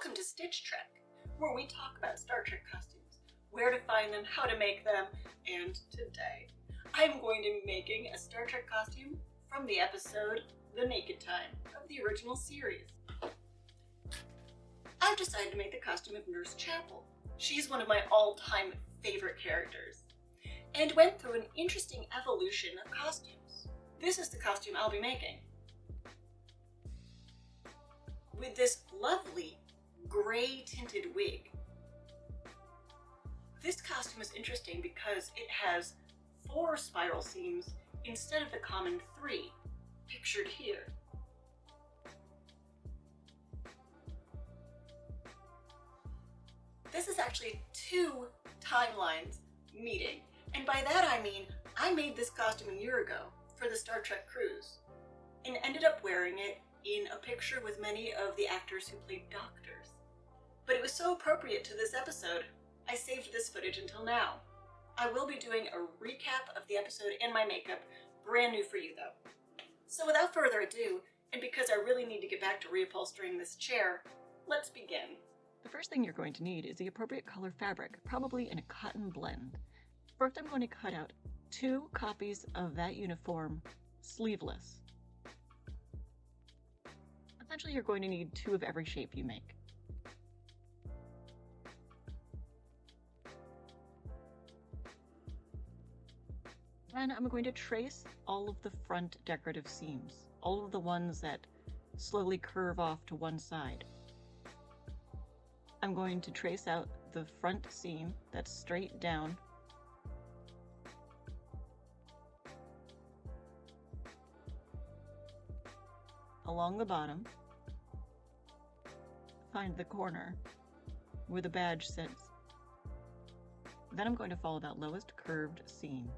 Welcome to Stitch Trek, where we talk about Star Trek costumes, where to find them, how to make them, and today I'm going to be making a Star Trek costume from the episode The Naked Time of the original series. I've decided to make the costume of Nurse Chapel. She's one of my all-time favorite characters, and went through an interesting evolution of costumes. This is the costume I'll be making. With this lovely gray tinted wig. This costume is interesting because it has 4 spiral seams instead of the common 3, pictured here. This is actually 2 timelines meeting, and by that I mean I made this costume a year ago for the Star Trek cruise, and ended up wearing it in a picture with many of the actors who played doctors. But it was so appropriate to this episode, I saved this footage until now. I will be doing a recap of the episode and my makeup, brand new for you though. So without further ado, and because I really need to get back to reupholstering this chair, let's begin. The first thing you're going to need is the appropriate color fabric, probably in a cotton blend. First, I'm going to cut out 2 copies of that uniform, sleeveless. Essentially, you're going to need 2 of every shape you make. Then I'm going to trace all of the front decorative seams, all of the ones that slowly curve off to one side. I'm going to trace out the front seam that's straight down along the bottom, find the corner where the badge sits. Then I'm going to follow that lowest curved seam.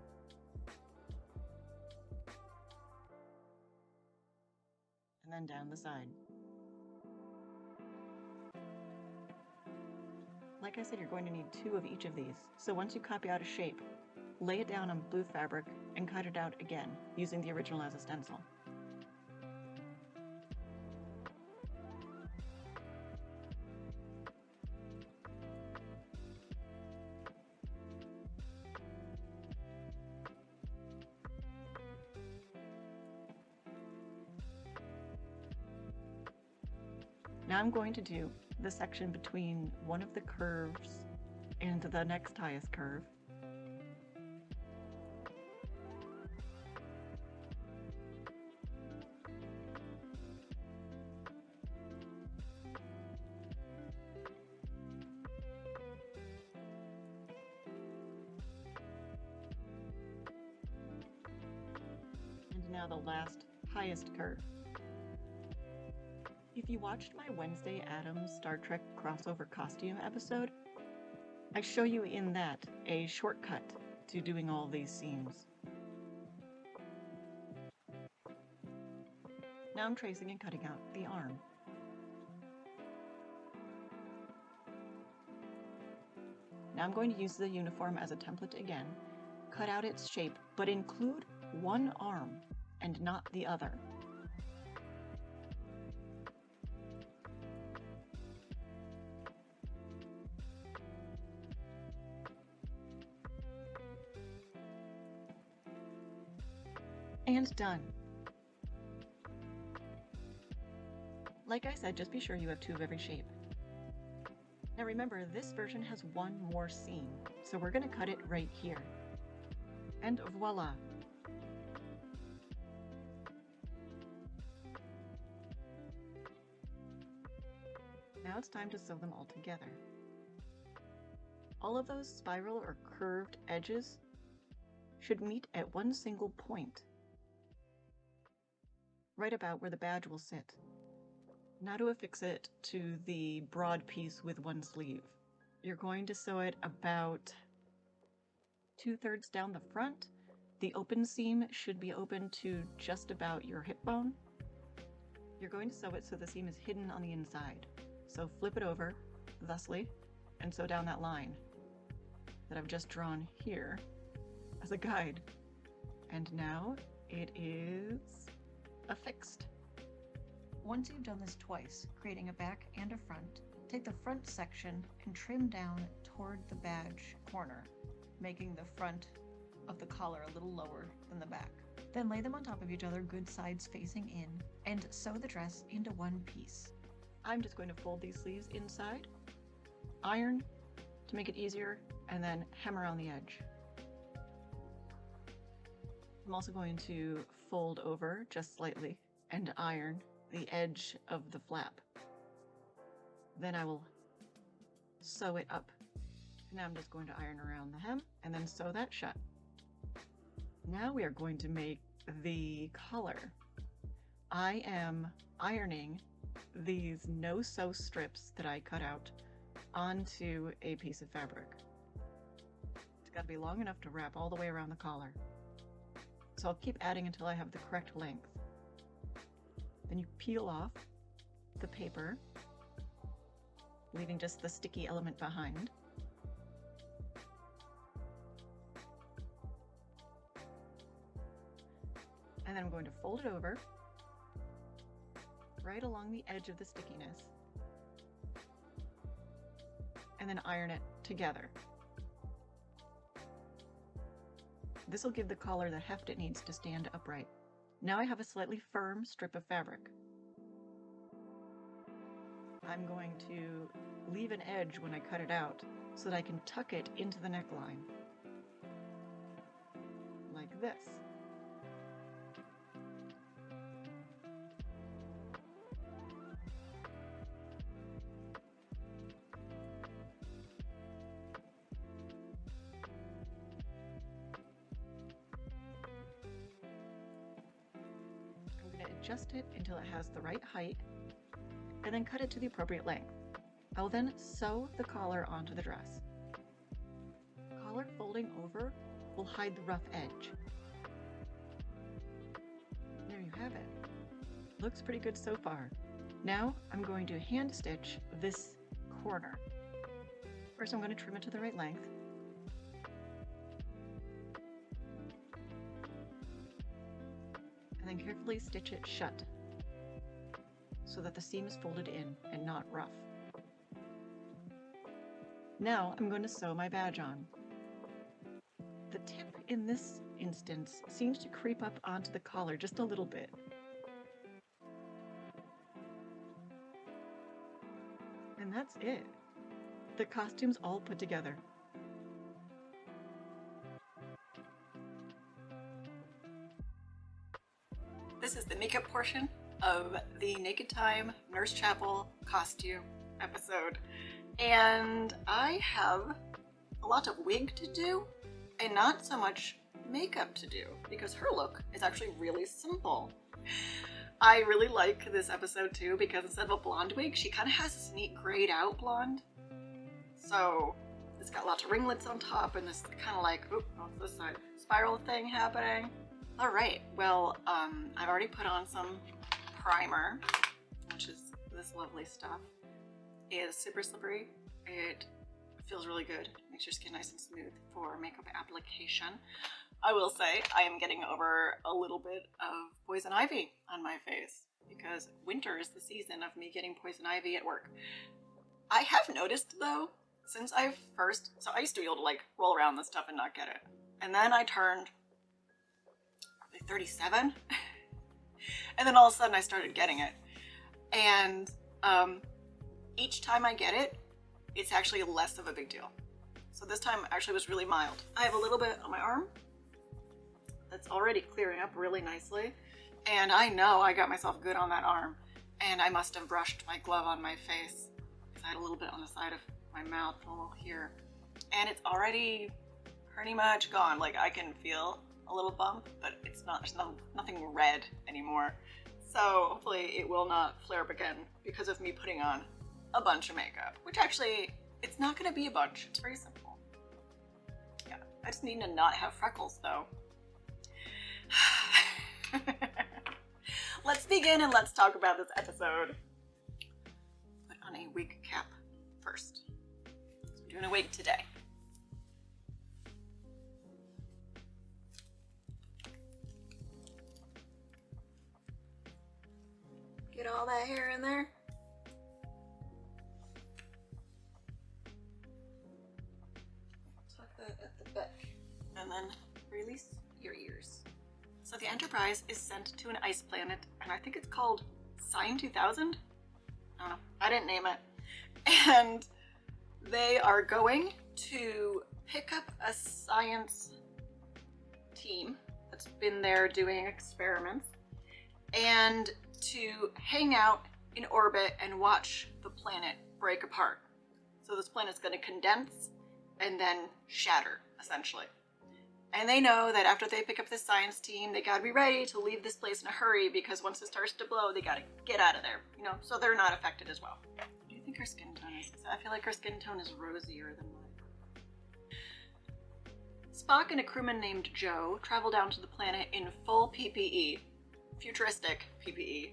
And then down the side. Like I said, you're going to need 2 of each of these. So once you copy out a shape, lay it down on blue fabric and cut it out again, using the original as a stencil. Now I'm going to do the section between one of the curves and the next highest curve. And now the last highest curve. If you watched my Wednesday Addams Star Trek crossover costume episode, I show you in that a shortcut to doing all these seams. Now I'm tracing and cutting out the arm. Now I'm going to use the uniform as a template again, cut out its shape, but include one arm and not the other. And done. Like I said, just be sure you have 2 of every shape. Now remember, this version has 1 more seam, so we're going to cut it right here. And voila! Now it's time to sew them all together. All of those spiral or curved edges should meet at one single point, right about where the badge will sit. Now to affix it to the broad piece with one sleeve. You're going to sew it about 2/3 down the front. The open seam should be open to just about your hip bone. You're going to sew it so the seam is hidden on the inside. So flip it over, thusly, and sew down that line that I've just drawn here as a guide. And now it is affixed. Once you've done this twice, creating a back and a front, take the front section and trim down toward the badge corner, making the front of the collar a little lower than the back. Then lay them on top of each other, good sides facing in, and sew the dress into one piece. I'm just going to fold these sleeves inside, iron to make it easier, and then hem around the edge. I'm also going to fold over just slightly and iron the edge of the flap. Then I will sew it up. Now I'm just going to iron around the hem and then sew that shut. Now we are going to make the collar. I am ironing these no-sew strips that I cut out onto a piece of fabric. It's got to be long enough to wrap all the way around the collar. So I'll keep adding until I have the correct length. Then you peel off the paper, leaving just the sticky element behind. And then I'm going to fold it over right along the edge of the stickiness and then iron it together. This will give the collar the heft it needs to stand upright. Now I have a slightly firm strip of fabric. I'm going to leave an edge when I cut it out so that I can tuck it into the neckline, like this. Adjust it until it has the right height, and then cut it to the appropriate length. I will then sew the collar onto the dress. Collar folding over will hide the rough edge. There you have it. Looks pretty good so far. Now I'm going to hand stitch this corner. First I'm going to trim it to the right length. And then carefully stitch it shut so that the seam is folded in and not rough. Now I'm going to sew my badge on. The tip in this instance seems to creep up onto the collar just a little bit. And that's it. The costume's all put together. This is the makeup portion of the Naked Time Nurse Chapel costume episode. And I have a lot of wig to do and not so much makeup to do because her look is actually really simple. I really like this episode too because instead of a blonde wig, she kind of has this neat grayed out blonde. So it's got lots of ringlets on top and this kind of like, oop, what's this side? Spiral thing happening. All right, well, I've already put on some primer, which is this lovely stuff. It is super slippery. It feels really good. Makes your skin nice and smooth for makeup application. I will say I am getting over a little bit of poison ivy on my face because winter is the season of me getting poison ivy at work. I have noticed though, since I used to be able to like roll around this stuff and not get it. And then I turned 37 and then all of a sudden I started getting it, and each time I get it, it's actually less of a big deal. So this time actually was really mild. I have a little bit on my arm that's already clearing up really nicely, and I know I got myself good on that arm, and I must have brushed my glove on my face because I had a little bit on the side of my mouth, a little here, and it's already pretty much gone. Like I can feel a little bump, but it's not, there's nothing red anymore. So hopefully it will not flare up again because of me putting on a bunch of makeup, which actually, it's not gonna be a bunch. It's very simple. Yeah, I just need to not have freckles though. Let's begin and let's talk about this episode. Put on a wig cap first. So we're doing a wig today. Get all that back, and then release your ears. So the Enterprise is sent to an ice planet, and I think it's called Sign 2000? I don't know. I didn't name it. And they are going to pick up a science team that's been there doing experiments and to hang out in orbit and watch the planet break apart. So this planet's going to condense and then shatter, essentially. And they know that after they pick up this science team, they gotta be ready to leave this place in a hurry because once it starts to blow, they gotta get out of there, you know, so they're not affected as well. What do you think her skin tone is? I feel like her skin tone is rosier than mine. Spock and a crewman named Joe travel down to the planet in full PPE, futuristic PPE,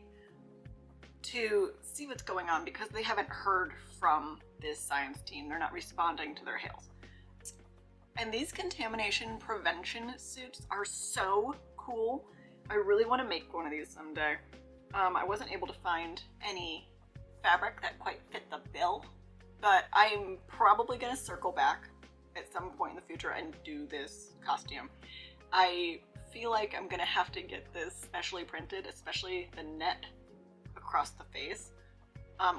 to see what's going on because they haven't heard from this science team. They're not responding to their hails. And these contamination prevention suits are so cool. I really want to make one of these someday. I wasn't able to find any fabric that quite fit the bill, but I'm probably going to circle back at some point in the future and do this costume. I feel like I'm going to have to get this specially printed, especially the net across the face,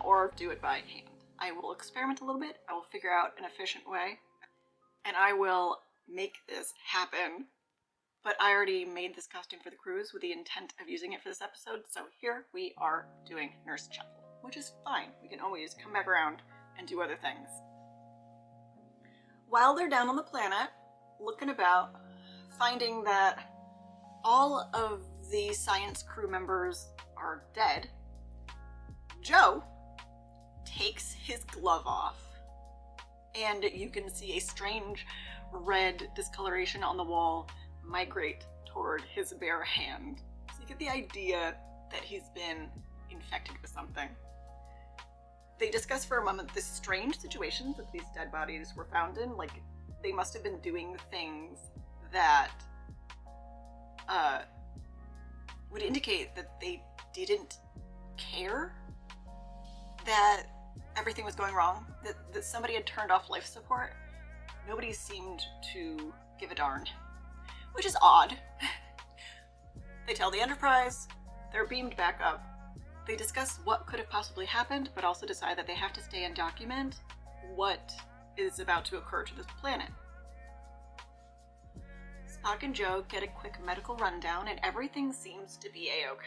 or do it by hand. I will experiment a little bit. I will figure out an efficient way. And I will make this happen. But I already made this costume for the cruise with the intent of using it for this episode, so here we are doing Nurse Chapel, which is fine. We can always come back around and do other things. While they're down on the planet, looking about, finding that all of the science crew members are dead, Joe takes his glove off. And you can see a strange red discoloration on the wall migrate toward his bare hand. So you get the idea that he's been infected with something. They discuss for a moment the strange situations that these dead bodies were found in. Like, they must have been doing things that would indicate that they didn't care that everything was going wrong, that somebody had turned off life support. Nobody seemed to give a darn, which is odd. They tell the Enterprise, they're beamed back up. They discuss what could have possibly happened, but also decide that they have to stay and document what is about to occur to this planet. Spock and Joe get a quick medical rundown, and everything seems to be a-okay.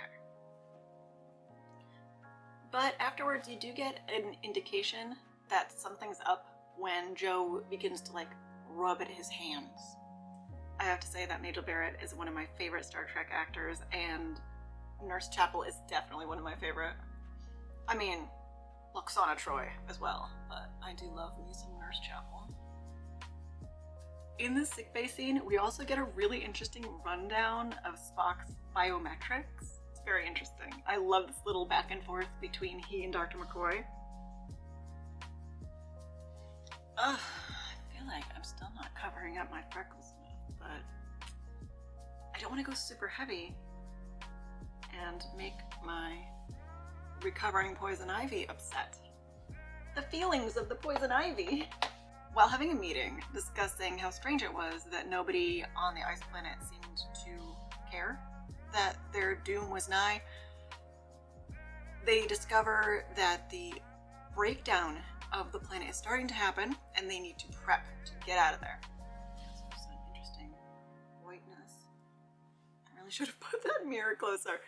But afterwards, you do get an indication that something's up when Joe begins to, like, rub at his hands. I have to say that Majel Barrett is one of my favorite Star Trek actors, and Nurse Chapel is definitely one of my favorite. I mean, Loxana Troy as well, but I do love me some Nurse Chapel. In the sickbay scene, we also get a really interesting rundown of Spock's biometrics. Very interesting. I love this little back and forth between he and Dr. McCoy. I feel like I'm still not covering up my freckles enough, but I don't want to go super heavy and make my recovering poison ivy upset. The feelings of the poison ivy! While having a meeting discussing how strange it was that nobody on the ice planet seemed to care that their doom was nigh, they discover that the breakdown of the planet is starting to happen and they need to prep to get out of there. There's some interesting whiteness. I really should have put that mirror closer.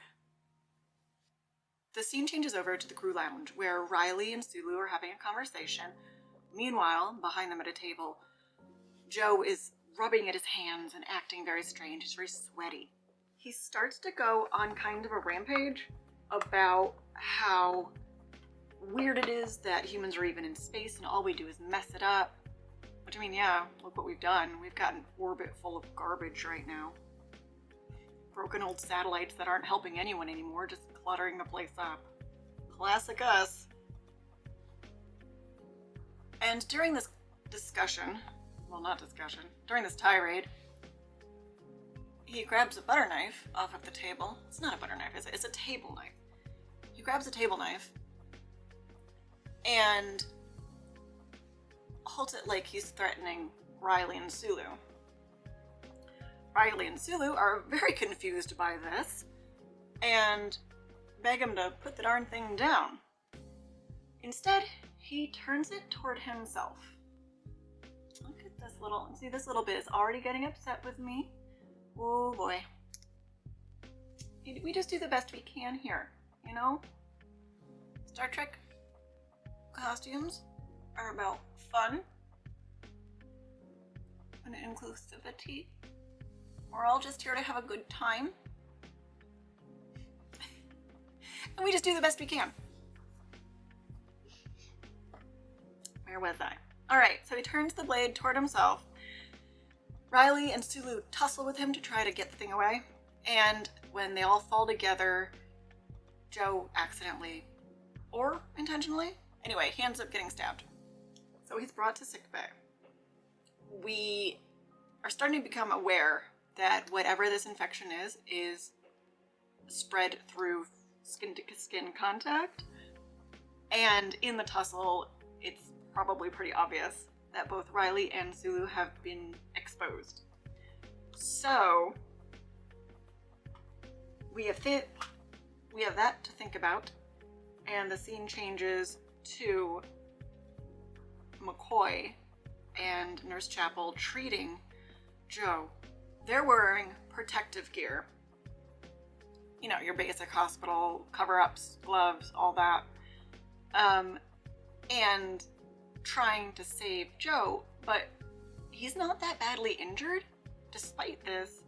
The scene changes over to the crew lounge where Riley and Sulu are having a conversation. Meanwhile, behind them at a table, Joe is rubbing at his hands and acting very strange. He's very sweaty. He starts to go on kind of a rampage about how weird it is that humans are even in space and all we do is mess it up. Which, I mean, yeah, look what we've done. We've got an orbit full of garbage right now. Broken old satellites that aren't helping anyone anymore, just cluttering the place up. Classic us. And during this discussion, well, not discussion, during this tirade, he grabs a butter knife off of the table. It's not a butter knife, is it? It's a table knife. He grabs a table knife and holds it like he's threatening Riley and Sulu. Riley and Sulu are very confused by this and beg him to put the darn thing down. Instead, he turns it toward himself. Look at this this little bit is already getting upset with me. Oh boy. We just do the best we can here, you know? Star Trek costumes are about fun and inclusivity. We're all just here to have a good time. And we just do the best we can. Where was I? Alright, so he turns the blade toward himself. Riley and Sulu tussle with him to try to get the thing away. And when they all fall together, Joe accidentally, or intentionally, anyway, he ends up getting stabbed. So he's brought to sickbay. We are starting to become aware that whatever this infection is spread through skin-to-skin contact. And in the tussle, it's probably pretty obvious that both Riley and Sulu have been exposed. So we have that to think about, and the scene changes to McCoy and Nurse Chapel treating Joe. They're wearing protective gear. You know, your basic hospital cover-ups, gloves, all that. And trying to save Joe, but he's not that badly injured. Despite this,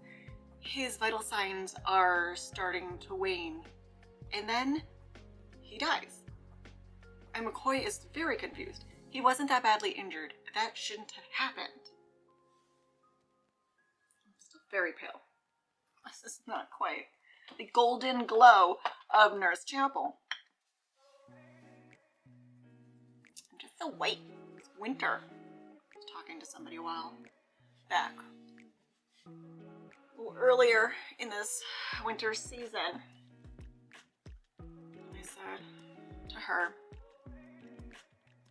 his vital signs are starting to wane. And then he dies. And McCoy is very confused. He wasn't that badly injured. That shouldn't have happened. I'm still very pale. This is not quite the golden glow of Nurse Chapel. I'm just so white. It's winter. I was talking to somebody a while back. A little earlier in this winter season, I said to her,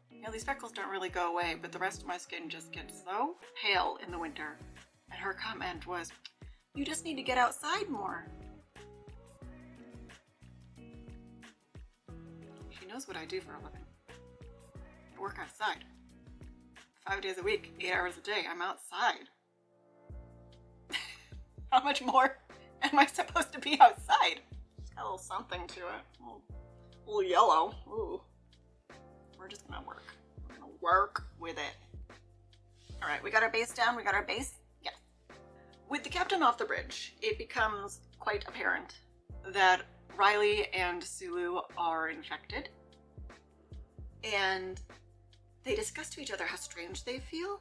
you know, these freckles don't really go away, but the rest of my skin just gets so pale in the winter. And her comment was, you just need to get outside more. She knows what I do for a living. I work outside. 5 days a week, 8 hours a day, I'm outside. How much more am I supposed to be outside? It's got a little something to it. A little yellow. Ooh. We're just gonna work. We're gonna work with it. Alright, we got our base down. We got our base. Yes. With the captain off the bridge, it becomes quite apparent that Riley and Sulu are infected. And they discuss to each other how strange they feel.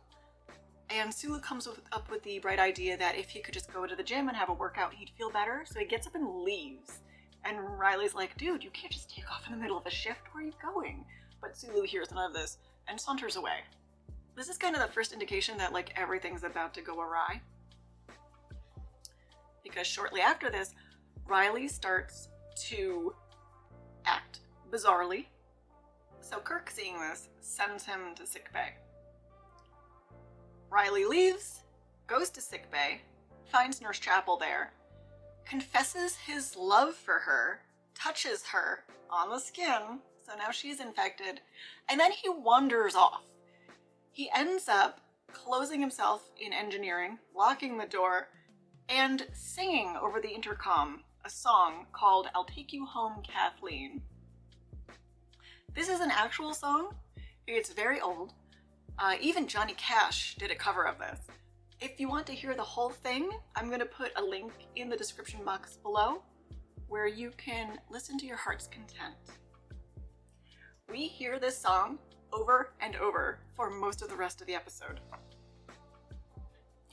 And Sulu comes up with the bright idea that if he could just go to the gym and have a workout, he'd feel better. So he gets up and leaves. And Riley's like, dude, you can't just take off in the middle of a shift. Where are you going? But Sulu hears none of this and saunters away. This is kind of the first indication that, like, everything's about to go awry. Because shortly after this, Riley starts to act bizarrely. So Kirk, seeing this, sends him to sickbay. Riley leaves, goes to sickbay, finds Nurse Chapel there, confesses his love for her, touches her on the skin, so now she's infected, and then he wanders off. He ends up closing himself in engineering, locking the door, and singing over the intercom a song called I'll Take You Home, Kathleen. This is an actual song. It's very old. Even Johnny Cash did a cover of this. If you want to hear the whole thing, I'm going to put a link in the description box below where you can listen to your heart's content. We hear this song over and over for most of the rest of the episode.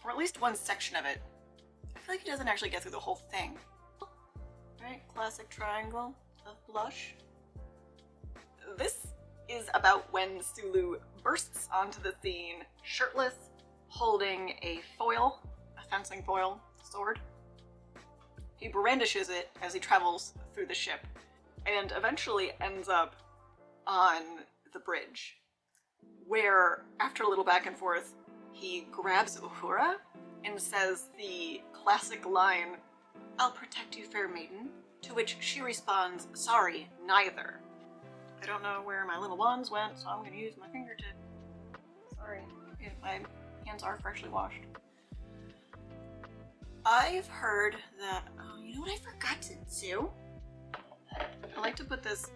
Or at least one section of it. I feel like he doesn't actually get through the whole thing. Right? Classic triangle of blush. This is about when Sulu bursts onto the scene, shirtless, holding a foil, a fencing foil, sword. He brandishes it as he travels through the ship, and eventually ends up on the bridge, where, after a little back and forth, he grabs Uhura and says the classic line, "I'll protect you, fair maiden," to which she responds, "Sorry, neither." I don't know where my little wands went, so I'm going to use my fingertip. Sorry if my hands are freshly washed. I've heard that, oh, you know what I forgot to do? I like to put this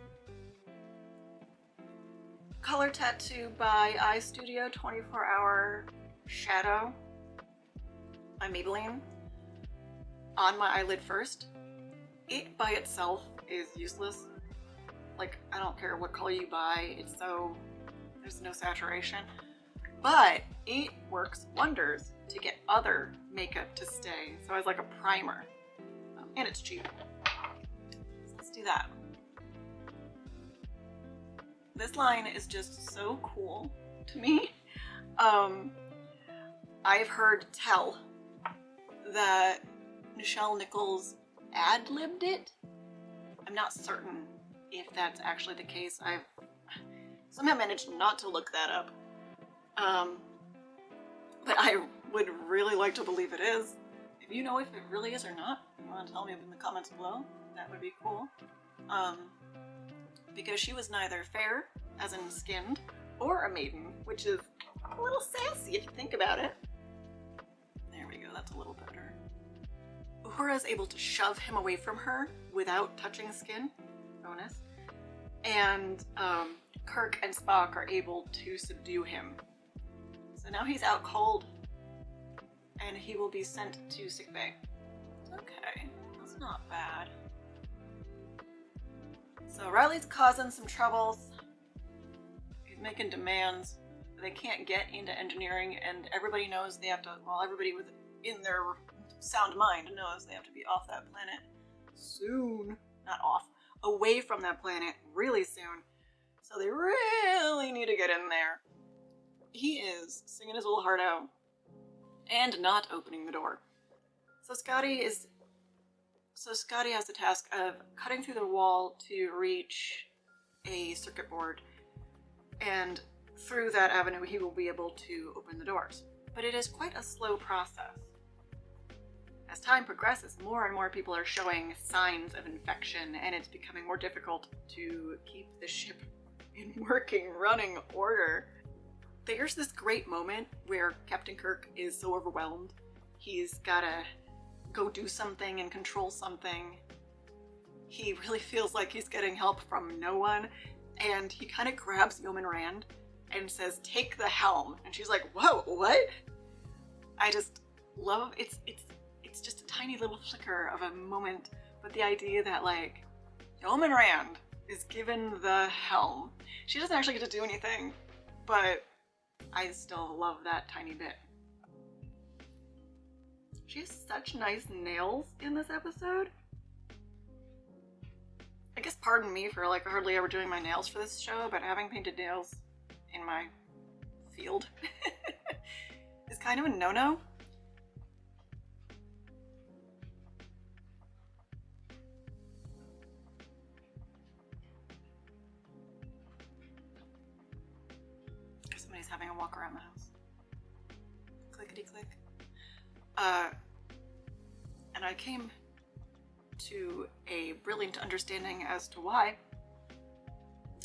color tattoo by Eye Studio 24-Hour Shadow by Maybelline on my eyelid first. It by itself is useless. Like, I don't care what color you buy, there's no saturation. But it works wonders to get other makeup to stay. So it's like a primer. And it's cheap. So let's do that. This line is just so cool to me. I've heard tell that Nichelle Nichols ad-libbed it. I'm not certain if that's actually the case. I've somehow managed not to look that up. But I would really like to believe it is. If you know if it really is or not, you want to tell me in the comments below, that would be cool. Because she was neither fair, as in skinned, or a maiden, which is a little sassy if you think about it. There we go, that's a little better. Uhura is able to shove him away from her without touching skin. Bonus. And Kirk and Spock are able to subdue him. So now he's out cold, and he will be sent to sickbay. Okay, that's not bad. So Riley's causing some troubles. He's making demands. They can't get into engineering, and everybody knows they have to, well, everybody within their sound mind knows they have to be off that planet soon. Not off, away from that planet really soon. So they really need to get in there. He is singing his little heart out and not opening the door. So Scotty has the task of cutting through the wall to reach a circuit board, and through that avenue he will be able to open the doors. But it is quite a slow process. As time progresses, more and more people are showing signs of infection, and it's becoming more difficult to keep the ship in working, running order. There's this great moment where Captain Kirk is so overwhelmed, he's gotta go do something and control something. He really feels like he's getting help from no one, and he kind of grabs Yeoman Rand and says, "Take the helm," and she's like, "Whoa, what?" I just love it's just a tiny little flicker of a moment, but the idea that, like, Yeoman Rand is given the helm. She doesn't actually get to do anything, but I still love that tiny bit. She has such nice nails in this episode. I guess pardon me for like hardly ever doing my nails for this show, but having painted nails in my field is kind of a no-no. Somebody's having a walk around the house. Clickety click. And I came to a brilliant understanding as to why.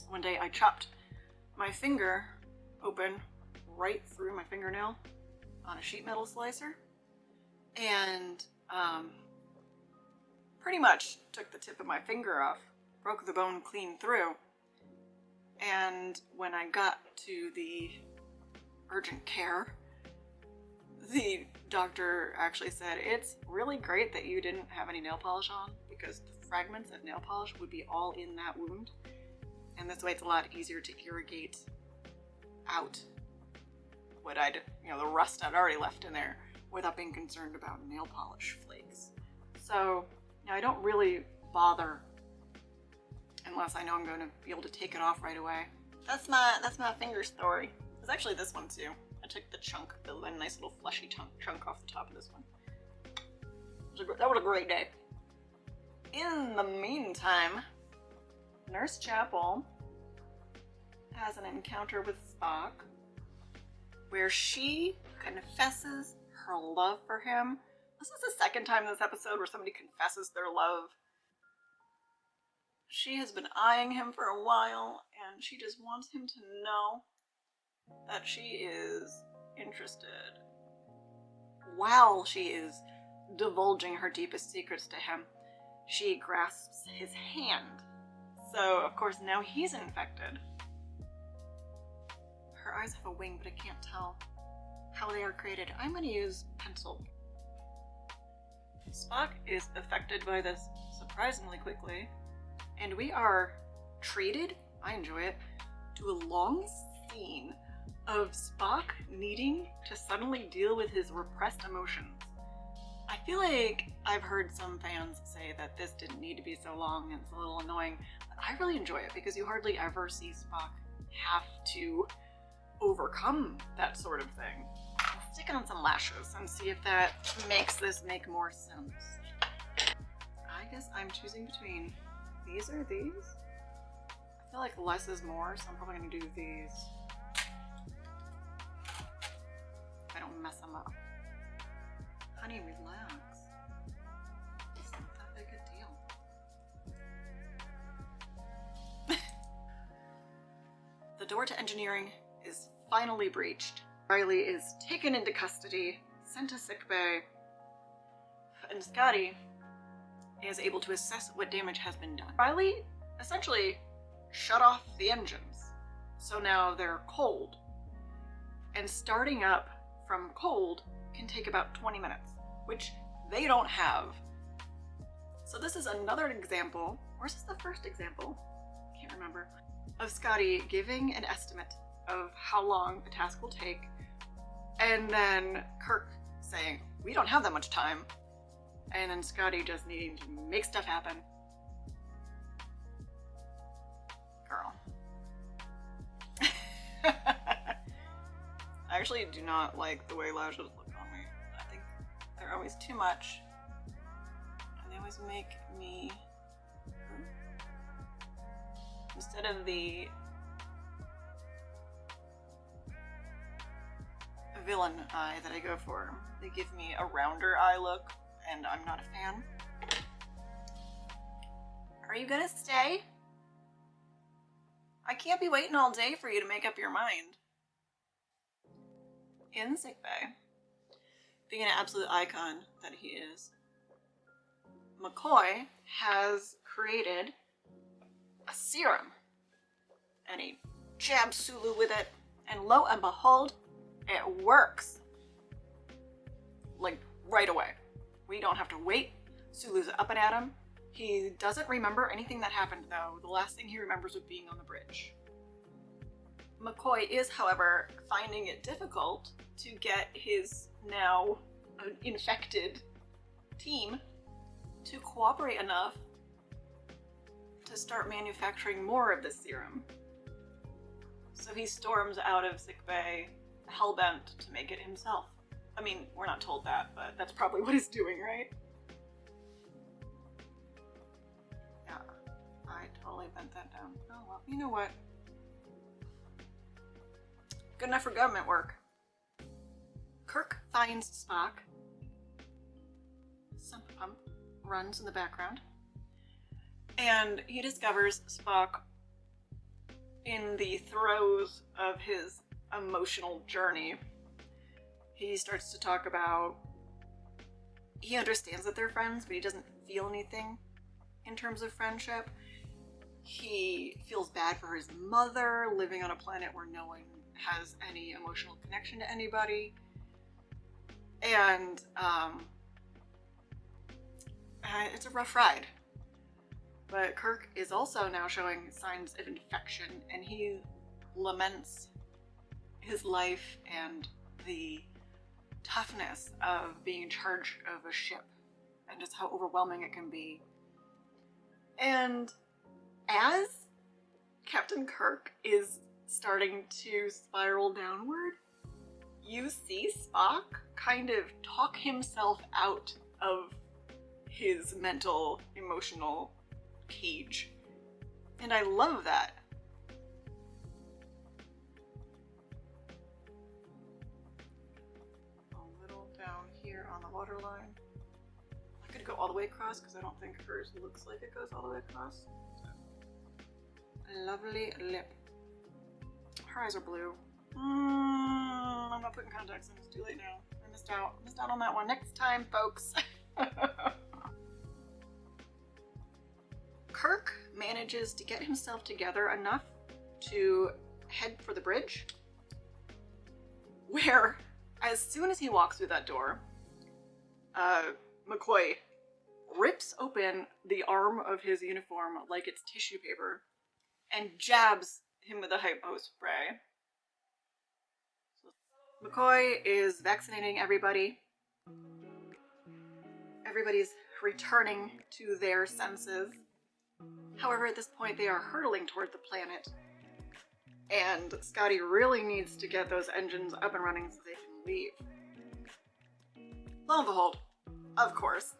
One day I chopped my finger open right through my fingernail on a sheet metal slicer, and pretty much took the tip of my finger off, broke the bone clean through. And when I got to the urgent care, the doctor actually said, "It's really great that you didn't have any nail polish on, because the fragments of nail polish would be all in that wound. And this way it's a lot easier to irrigate out what the rust I'd already left in there without being concerned about nail polish flakes." So, I don't really bother unless I know I'm going to be able to take it off right away. That's my finger story. It's actually this one too. I took the nice little fleshy chunk off the top of this one. That was a great day. In the meantime, Nurse Chapel has an encounter with Spock where she confesses her love for him. This is the second time in this episode where somebody confesses their love. She has been eyeing him for a while, and she just wants him to know that she is interested. While she is divulging her deepest secrets to him, she grasps his hand. So, of course, now he's infected. Her eyes have a wing, but I can't tell how they are created. I'm going to use pencil. Spock is affected by this surprisingly quickly, and we are treated, I enjoy it, to a long scene of Spock needing to suddenly deal with his repressed emotions. I feel like I've heard some fans say that this didn't need to be so long and it's a little annoying, but I really enjoy it because you hardly ever see Spock have to overcome that sort of thing. I'll stick on some lashes and see if that makes this make more sense. I guess I'm choosing between these or these. I feel like less is more, so I'm probably gonna do these. If I don't mess them up. Honey, relax. It's not that big a deal. The door to engineering is finally breached. Riley is taken into custody, sent to sickbay, and Scotty is able to assess what damage has been done. Riley essentially shut off the engines, so now they're cold. And starting up from cold can take about 20 minutes, which they don't have. So this is another example, or is this the first example? Can't remember. Of Scotty giving an estimate of how long a task will take, and then Kirk saying, we don't have that much time, and then Scotty just needing to make stuff happen. Girl. I actually do not like the way lashes look on me. I think they're always too much, and they always make me, instead of the villain eye that I go for, they give me a rounder eye look, and I'm not a fan. Are you gonna stay? I can't be waiting all day for you to make up your mind. In sickbay, being an absolute icon that he is, McCoy has created a serum, and he jabs Sulu with it, and lo and behold, it works. Like, right away. We don't have to wait. Sulu's up and at him. He doesn't remember anything that happened, though. The last thing he remembers was being on the bridge. McCoy is, however, finding it difficult to get his now infected team to cooperate enough to start manufacturing more of this serum. So he storms out of sickbay, hellbent to make it himself. I mean, we're not told that, but that's probably what he's doing, right? Yeah, I totally bent that down. Oh well, you know what? Good enough for government work. Kirk finds Spock. Sump pump runs in the background. And he discovers Spock in the throes of his emotional journey. He starts to talk about, he understands that they're friends, but he doesn't feel anything in terms of friendship. He feels bad for his mother living on a planet where no one has any emotional connection to anybody. And it's a rough ride. But Kirk is also now showing signs of infection, and he laments his life and the toughness of being in charge of a ship and just how overwhelming it can be. And as Captain Kirk is starting to spiral downward, you see Spock kind of talk himself out of his mental, emotional cage. And I love that. A little down waterline. I could go all the way across because I don't think hers looks like it goes all the way across. So. A lovely lip. Her eyes are blue. I'm not putting contacts in. It's too late now. I missed out. I missed out on that one. Next time, folks. Kirk manages to get himself together enough to head for the bridge, where as soon as he walks through that door, McCoy rips open the arm of his uniform like it's tissue paper and jabs him with a hypo spray. McCoy is vaccinating everybody. Everybody's returning to their senses. However, at this point, they are hurtling toward the planet. And Scotty really needs to get those engines up and running so they can leave. Lo and behold, of course,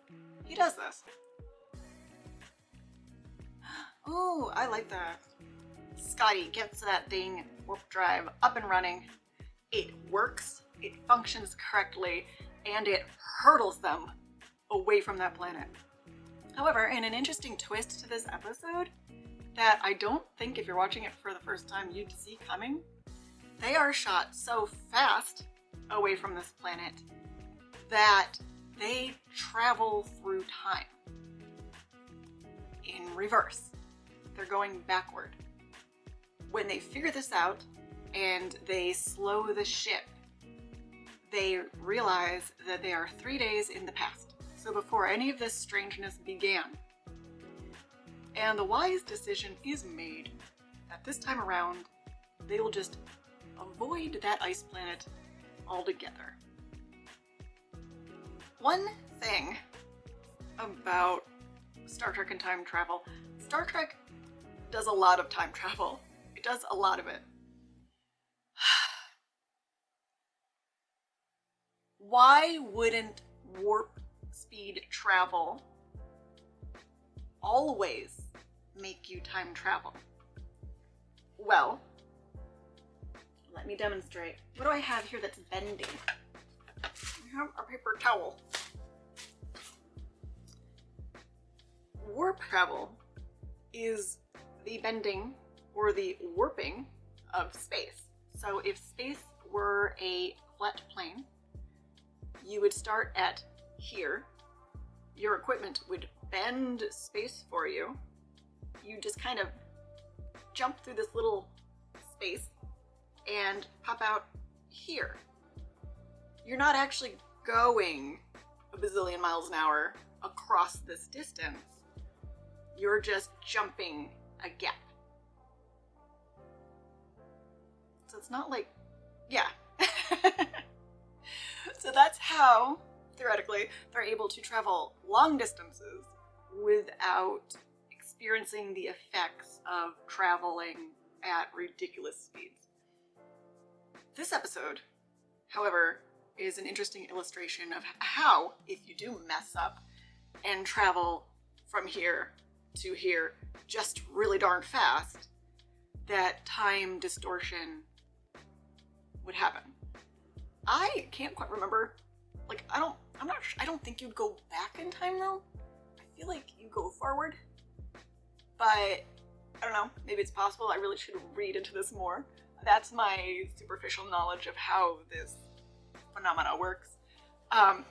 he does this. Oh, I like that. Scotty gets that thing, warp drive, up and running. It works, it functions correctly, and it hurtles them away from that planet. However, in an interesting twist to this episode that I don't think if you're watching it for the first time you'd see coming, they are shot so fast away from this planet that they travel through time in reverse. They're going backward. When they figure this out and they slow the ship, they realize that they are 3 days in the past. So before any of this strangeness began. And the wise decision is made that this time around, they will just avoid that ice planet altogether. One thing about Star Trek and time travel, Star Trek does a lot of time travel. It does a lot of it. Why wouldn't warp speed travel always make you time travel? Well, let me demonstrate. What do I have here that's bending? I have a paper towel. Warp travel is the bending or the warping of space. So if space were a flat plane, you would start at here. Your equipment would bend space for you. You just kind of jump through this little space and pop out here. You're not actually going a bazillion miles an hour across this distance. You're just jumping a gap. So it's not like, yeah. So that's how, theoretically, they're able to travel long distances without experiencing the effects of traveling at ridiculous speeds. This episode, however, is an interesting illustration of how, if you do mess up and travel from here to here just really darn fast, that time distortion would happen. I can't quite remember. Like, I don't think you'd go back in time though. I feel like you go forward. But I don't know, maybe it's possible. I really should read into this more. That's my superficial knowledge of how this phenomena works.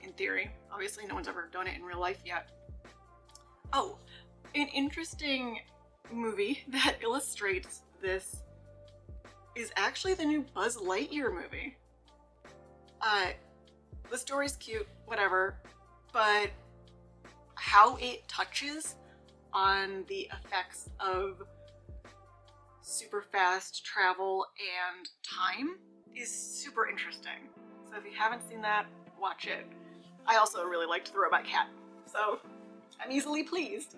In theory. Obviously no one's ever done it in real life yet. Oh, an interesting movie that illustrates this is actually the new Buzz Lightyear movie. The story's cute, whatever, but how it touches on the effects of super fast travel and time is super interesting. So if you haven't seen that, watch it. I also really liked The Robot Cat, so I'm easily pleased.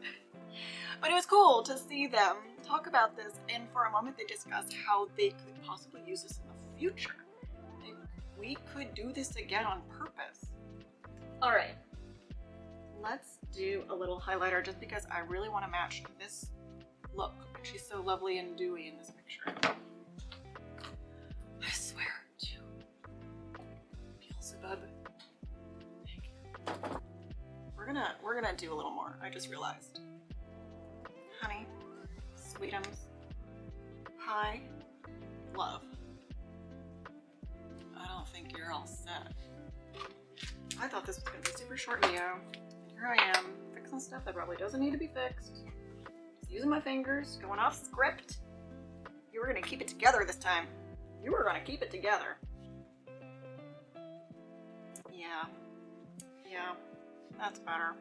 But it was cool to see them talk about this, and for a moment they discussed how they could possibly use this in the future. We could do this again on purpose. Alright, let's do a little highlighter just because I really want to match this look. She's so lovely and dewy in this picture. I swear to Beelzebub. Thank you. gonna do a little more. I just realized. Honey, sweetums, pie, love. I don't think you're all set. I thought this was gonna be a super short video. Here I am, fixing stuff that probably doesn't need to be fixed. Just using my fingers, going off script. You were gonna keep it together this time. You were gonna keep it together. Yeah, that's better.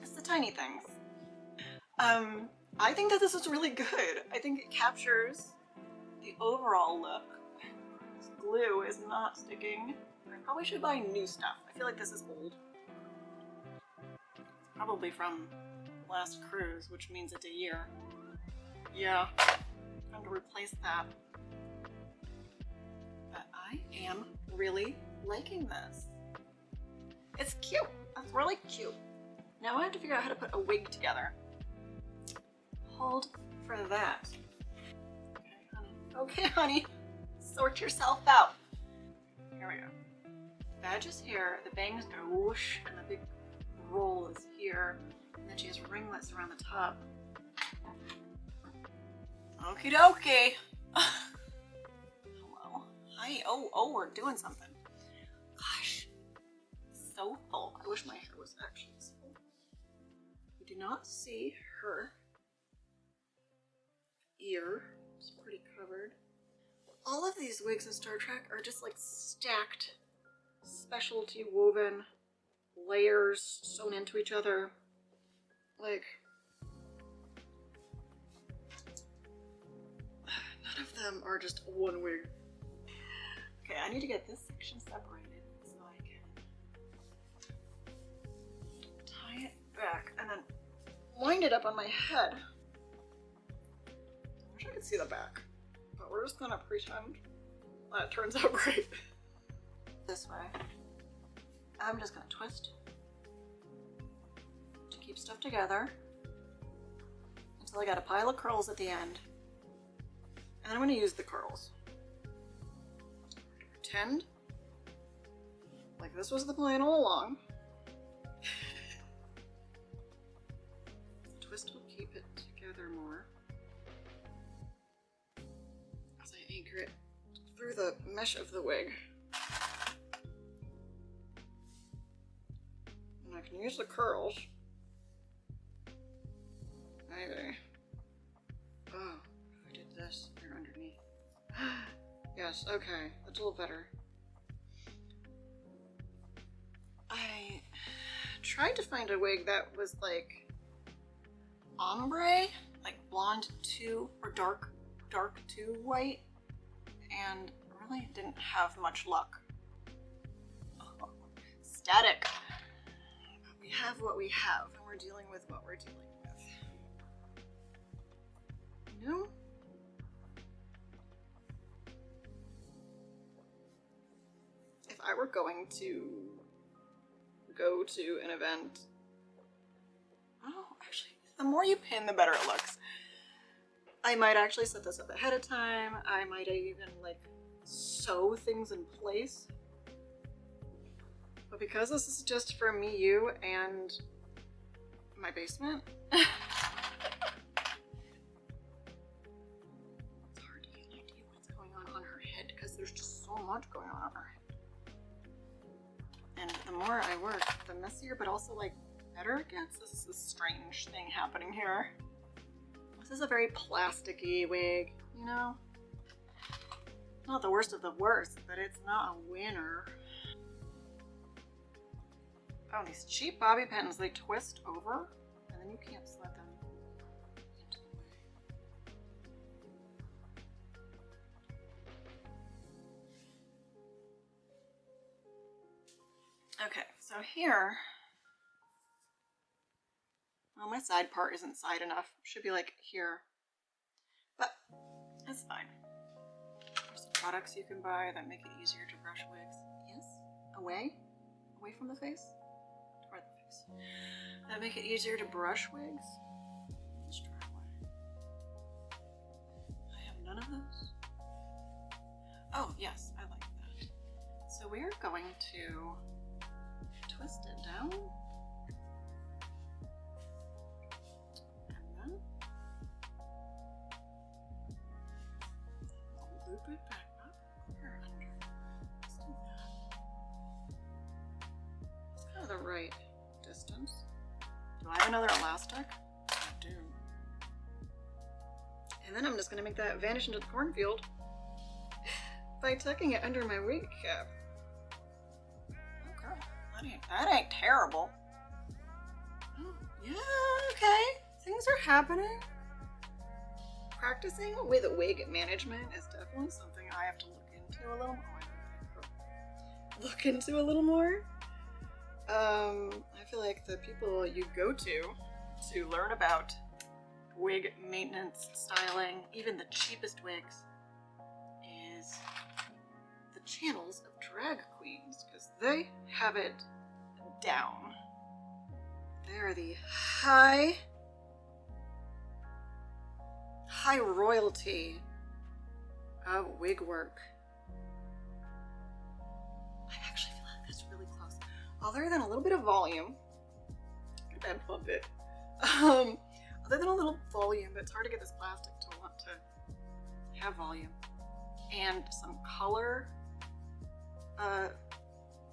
It's the tiny things. I think that this is really good. I think it captures the overall look. This glue is not sticking. I probably should buy new stuff. I feel like this is old. It's probably from last cruise, which means it's a year. Yeah, time to replace that. But I am really liking this. It's cute. That's really cute. Now I have to figure out how to put a wig together. Hold for that. Okay, honey. Okay, honey. Sort yourself out. Here we go. Badge is here. The bangs go whoosh, and the big roll is here. And then she has ringlets around the top. Okie dokie. Hello. Hi. Oh, we're doing something. Gosh. So full. I wish my hair was actually this full. You do not see her ear. It's pretty covered. All of these wigs in Star Trek are just like stacked, specialty woven layers sewn into each other. Like, none of them are just one wig. Okay, I need to get this section separated so I can tie it back and then wind it up on my head. I wish I could see the back, but we're just gonna pretend that it turns out great. This way. I'm just gonna twist to keep stuff together until I got a pile of curls at the end. And I'm gonna use the curls. Pretend like this was the plan all along. Twist will keep it together more as I anchor it through the mesh of the wig. And I can use the curls. Maybe. Oh, if I did this, they're underneath. Yes, okay, that's a little better. I tried to find a wig that was like ombre, like blonde to or dark to white, and really didn't have much luck. Oh, static. But we have what we have, and we're dealing with what we're dealing with. You know? If I were going to go to an event, oh, actually, the more you pin, the better it looks. I might actually set this up ahead of time. I might even like sew things in place. But because this is just for me, you, and my basement, it's hard to get an idea what's going on her head because there's just so much going on her head. And the more I work, the messier, but also like better it gets. This is a strange thing happening here. This is a very plasticky wig, you know? Not the worst of the worst, but it's not a winner. Oh, these cheap bobby pins, they twist over, and then you can't slide them into the wig. Okay, so here, well, my side part isn't side enough. Should be like here, but it's fine. There's some products you can buy that make it easier to brush wigs. Yes, away from the face, toward the face. That make it easier to brush wigs. Let's try one. I have none of those. Oh yes, I like that. So we are going to twist it down. And then I'll loop it back up here under. Let's do that. It's kind of the right distance. Do I have another elastic? I do. And then I'm just gonna make that vanish into the cornfield by tucking it under my wig cap. Okay, that ain't terrible. Oh, yeah, okay. Things are happening. Practicing with wig management is definitely something I have to look into a little more. I feel like the people you go to learn about wig maintenance, styling, even the cheapest wigs, is the channels of drag queens, because they have it down. They're the high royalty of wig work. I actually feel like that's really close. Other than a little bit of volume, and pump it. Other than a little volume, it's hard to get this plastic to want to have volume. And some color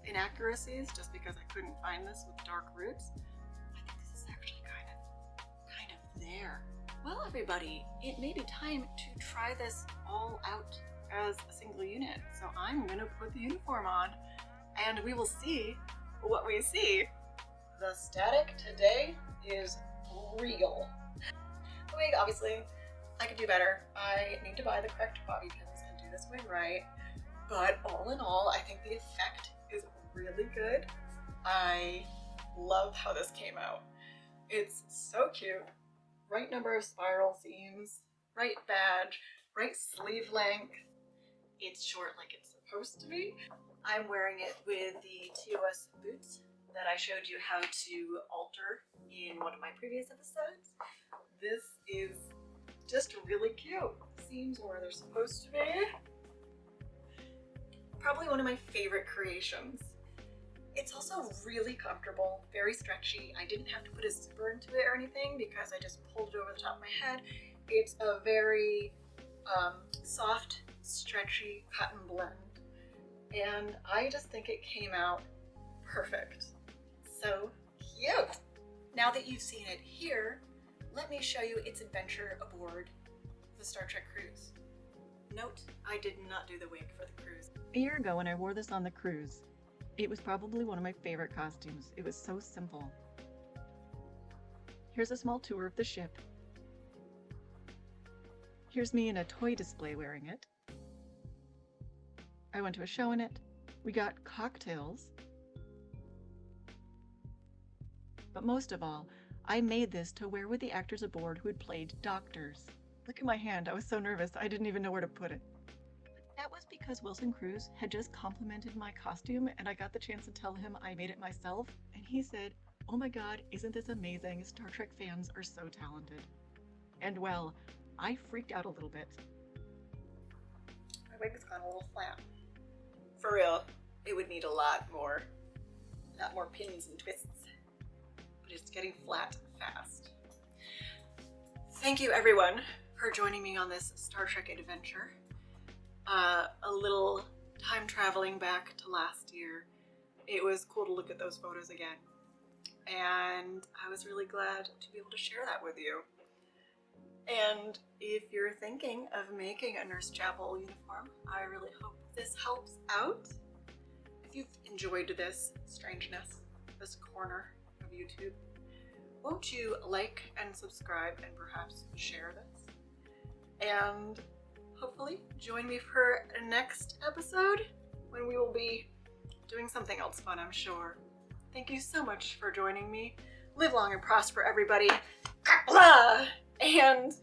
inaccuracies, just because I couldn't find this with dark roots. I think this is actually kind of there. Well, everybody, it may be time to try this all out as a single unit. So I'm gonna put the uniform on, and we will see what we see. The static today is real. The wig, obviously, I could do better. I need to buy the correct bobby pins and do this wig right. But all in all, I think the effect is really good. I love how this came out. It's so cute. Right number of spiral seams, right badge, right sleeve length. It's short like it's supposed to be. I'm wearing it with the TOS boots that I showed you how to alter in one of my previous episodes. This is just really cute. Seams where they're supposed to be. Probably one of my favorite creations. It's also really comfortable, very stretchy. I didn't have to put a zipper into it or anything because I just pulled it over the top of my head. It's a very soft, stretchy cotton blend. And I just think it came out perfect. So cute! Now that you've seen it here, let me show you its adventure aboard the Star Trek cruise. Note, I did not do the wig for the cruise. A year ago when I wore this on the cruise, it was probably one of my favorite costumes. It was so simple. Here's a small tour of the ship. Here's me in a toy display wearing it. I went to a show in it. We got cocktails. But most of all, I made this to wear with the actors aboard who had played doctors. Look at my hand, I was so nervous I didn't even know where to put it. That was because Wilson Cruz had just complimented my costume and I got the chance to tell him I made it myself, and he said, "Oh my god, isn't this amazing? Star Trek fans are so talented." And well, I freaked out a little bit. My wig's gone a little flat. For real, it would need a lot more pins and twists, but it's getting flat fast. Thank you everyone for joining me on this Star Trek adventure. A little time traveling back to last year. It was cool to look at those photos again. And I was really glad to be able to share that with you. And if you're thinking of making a Nurse Chapel uniform, I really hope this helps out. If you've enjoyed this strangeness, this corner of YouTube, won't you like and subscribe and perhaps share this? And hopefully join me for the next episode when we will be doing something else fun, I'm sure. Thank you so much for joining me. Live long and prosper, everybody. And